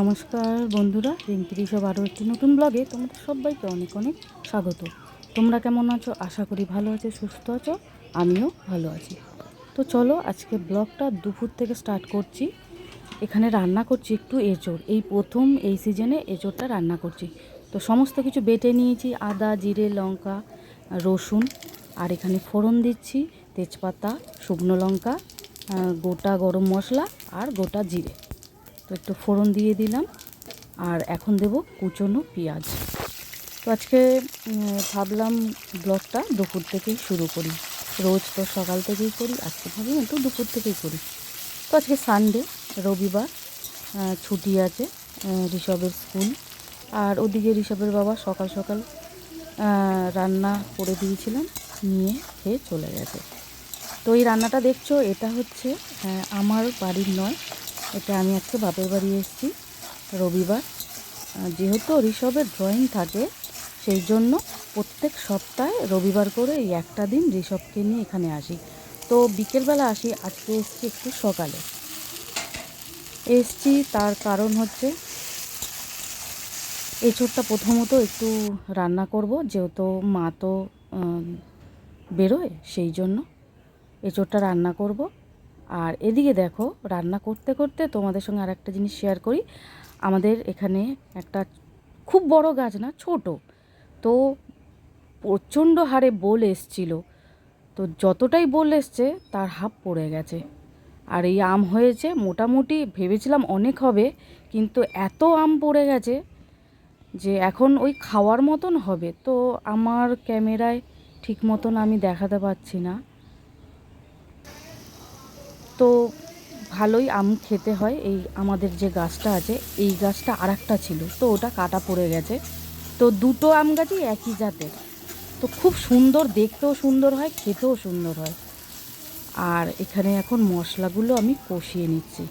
নমস্কার বন্ধুরা, রিঙ্কি সব আরও একটি নতুন ব্লগে তোমাদের সবাইকে অনেক অনেক স্বাগত। তোমরা কেমন আছো? আশা করি ভালো আছো, সুস্থ আছো। আমিও ভালো আছি। তো চলো আজকে ব্লগটা দুপুর থেকে স্টার্ট করছি। এখানে রান্না করছি একটু এঁচোড়। এই প্রথম এই সিজনে এঁচোড়টা রান্না করছি। তো সমস্ত কিছু বেটে নিয়েছি, আদা, জিরে, লঙ্কা, রসুন, আর এখানে ফোড়ন দিচ্ছি তেজপাতা, শুকনো লঙ্কা, গোটা গরম মশলা আর গোটা জিরে। তো একটু ফোড়ন দিয়ে দিলাম, আর এখন দেব কুচনো পেঁয়াজ। তো আজকে ভাবলাম ব্লগটা দুপুর থেকেই শুরু করি। রোজ তো সকাল থেকেই করি, আজকে ভাবলাম একটু দুপুর থেকেই করি। তো আজকে সানডে, রবিবার, ছুটি আছে ঋষভের স্কুল। আর ওদিকে ঋষভের বাবা সকাল সকাল রান্না করে দিয়েছিলাম, নিয়ে খেয়ে চলে গেছে। তো এই রান্নাটা দেখছো, এটা হচ্ছে আমার বাড়ির নয়, এটা আমি আজকে বাপের বাড়ি এসেছি রবিবার। যেহেতু ঋষভের ড্রয়িং থাকে, সেই জন্য প্রত্যেক সপ্তাহে রবিবার করে এই একটা দিন ঋষভকে নিয়ে এখানে আসি। তো বিকেলবেলা আসি, আজকে এসছি একটু সকালে এসছি। তার কারণ হচ্ছে এঁচোড়টা প্রথমত একটু রান্না করব, যেহেতু মা তো বেরোয়, সেই জন্য এঁচোড়টা রান্না করব। আর এদিকে দেখো, রান্না করতে করতে তোমাদের সঙ্গে আর একটা জিনিস শেয়ার করি। আমাদের এখানে একটা খুব বড় গাছ না, ছোট, তো প্রচণ্ড হারে বোল এসছিল। তো যতটাই বোল এসছে তার হাফ পড়ে গেছে। আর এই আম হয়েছে মোটামুটি, ভেবেছিলাম অনেক হবে, কিন্তু এত আম পড়ে গেছে যে এখন ওই খাওয়ার মতন হবে। তো আমার ক্যামেরায় ঠিক মতন আমি দেখাতে পারছি না। তো ভালোই আম খেতে হয়। এই আমাদের যে গাছটা আছে, এই গাছটা আর একটা ছিল, তো ওটা কাটা পড়ে গেছে। তো দুটো আম গাছই একই জাতের, তো খুব সুন্দর, দেখতেও সুন্দর হয়, খেতেও সুন্দর হয়। আর এখানে এখন মশলাগুলো আমি কষিয়ে নিচ্ছি।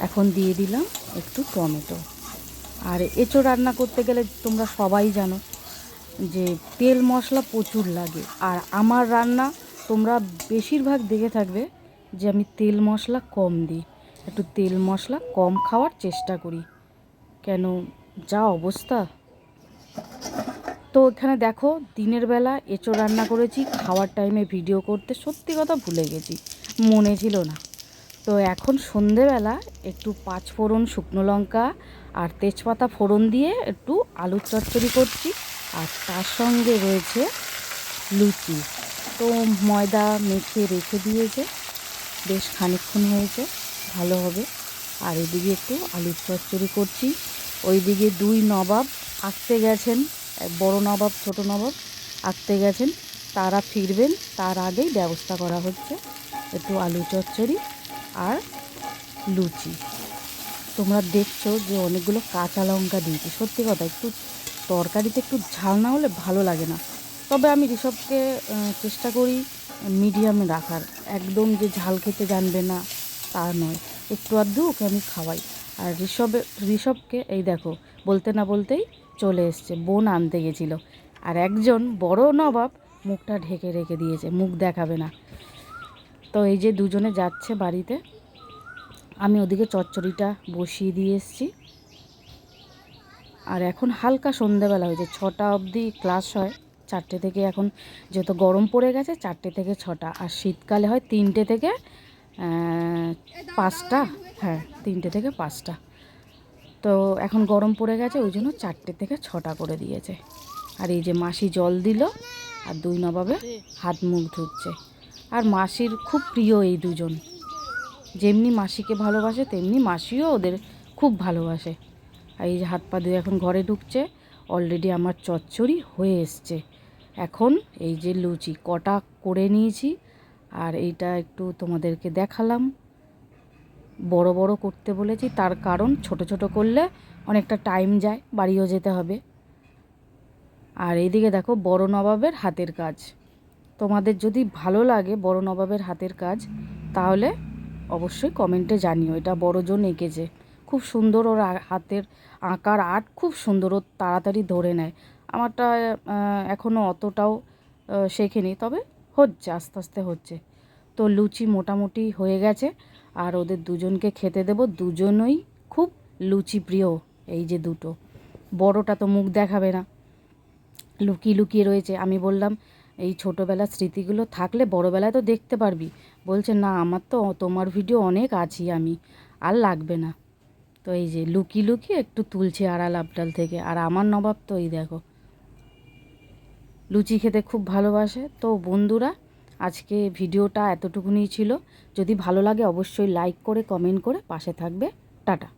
এখন দিয়ে দিলাম একটু টমেটো। আর এঁচোড় রান্না করতে গেলে তোমরা সবাই জানো যে তেল মশলা প্রচুর লাগে। আর আমার রান্না তোমরা বেশিরভাগ দেখে থাকবে যে আমি তেল মশলা কম দিই, একটু তেল মশলা কম খাওয়ার চেষ্টা করি, কেন যা অবস্থা। তো এখানে দেখো, দিনের বেলা এঁচোড় রান্না করেছি, খাওয়ার টাইমে ভিডিও করতে সত্যি কথা ভুলে গেছি, মনে ছিল না। তো এখন সন্ধেবেলা একটু পাঁচ ফোড়ন, শুকনো লঙ্কা আর তেজপাতা ফোড়ন দিয়ে একটু আলুর চচ্চড়ি করছি। আর তার সঙ্গে রয়েছে লুচি। তো ময়দা মেখে রেখে দিয়েছে, বেশ খানিকক্ষণ হয়েছে, ভালো হবে। আর এদিকে একটু আলুর চচ্চড়ি করছি। ওইদিকে দুই নবাব আসতে গেছেন, বড় নবাব ছোট নবাব আসতে গেছেন, তারা ফিরবেন, তার আগেই ব্যবস্থা করা হচ্ছে একটু আলু চচ্চড়ি আর লুচি। তোমরা দেখছো যে অনেকগুলো কাঁচা লঙ্কা দিয়েছি। সত্যি কথা, একটু তরকারিতে একটু ঝাল না হলে ভালো লাগে না। তবে আমি ঋষভকে চেষ্টা করি মিডিয়ামে রাখার, একদম যে ঝাল খেতে জানবে না তা নয়, একটু আধটু ওকে আমি খাওয়াই। আর ঋষভকে এই দেখো, বলতে না বলতেই চলে এসছে, বোন আনতে গেছিলো। আর একজন বড় নবাব মুখটা ঢেকে রেখে দিয়েছে, মুখ দেখাবে না। তো এই যে দুজনে যাচ্ছে বাড়িতে, আমি ওদিকে চচ্চড়িটা বসিয়ে দিয়ে এসেছি। আর এখন হালকা সন্ধেবেলা হয়েছে, 6টা অবধি ক্লাস হয়, 4টে থেকে, এখন যেহেতু গরম পড়ে গেছে 4টে থেকে 6টা, আর শীতকালে হয় 3টে থেকে 5টা। হ্যাঁ, 3টে থেকে 5টা। তো এখন গরম পড়ে গেছে, ওই জন্য 4টে থেকে 6টা করে দিয়েছে। আর এই যে মাসি জল দিল, আর দুই নবাবে হাত মুখ ধুচ্ছে। আর মাসির খুব প্রিয় এই দুজন, যেমনি মাসিকে ভালোবাসে তেমনি মাসিও ওদের খুব ভালোবাসে। আর এই যে হাত পা ধুয়ে এখন ঘরে ঢুকছে। অলরেডি আমার চচ্চড়ি হয়ে এসছে। এখন এই যে লুচি কটা করে নিয়েছি, আর এইটা একটু তোমাদেরকে দেখালাম। বড় বড় করতে বলেছি, তার কারণ ছোট ছোট করলে অনেকটা টাইম যায়, বাড়িও যেতে হবে। আর এইদিকে দেখো বড় নবাবের হাতের কাজ। তোমাদের যদি ভালো লাগে বড় নবাবের হাতের কাজ, তাহলে অবশ্যই কমেন্টে জানিও। এটা বড়জন এঁকেছে, খুব সুন্দর, ওর হাতের আঁকার আর্ট খুব সুন্দর, ও তাড়াতাড়ি ধরে নেয়। আমারটা এখনও অতটাও শেখেনি, তবে হচ্ছে, আস্তে আস্তে হচ্ছে। তো লুচি মোটামুটি হয়ে গেছে, আর ওদের দুজনকে খেতে দেব। দুজনই খুব লুচি প্রিয়। এই যে দুটো, বড়টা তো মুখ দেখাবে না, লুকিয়ে লুকিয়ে রয়েছে। আমি বললাম এই ছোটোবেলার স্মৃতিগুলো থাকলে বড়োবেলায় তো দেখতে পারবি। বলছে না, আমার তো তোমার ভিডিও অনেক আছি আমি, আর লাগবে না। তো এই যে লুকিয়ে লুকিয়ে একটু তুলছে আড়াল আবডাল থেকে। আর আমার নবাব তো এই দেখো, লুচি খেতে খুব ভালোবাসে। তো বন্ধুরা, আজকে ভিডিওটা এতটুকুনি ছিল। যদি ভালো লাগে অবশ্যই লাইক করে কমেন্ট করে পাশে থাকবে। টাটা।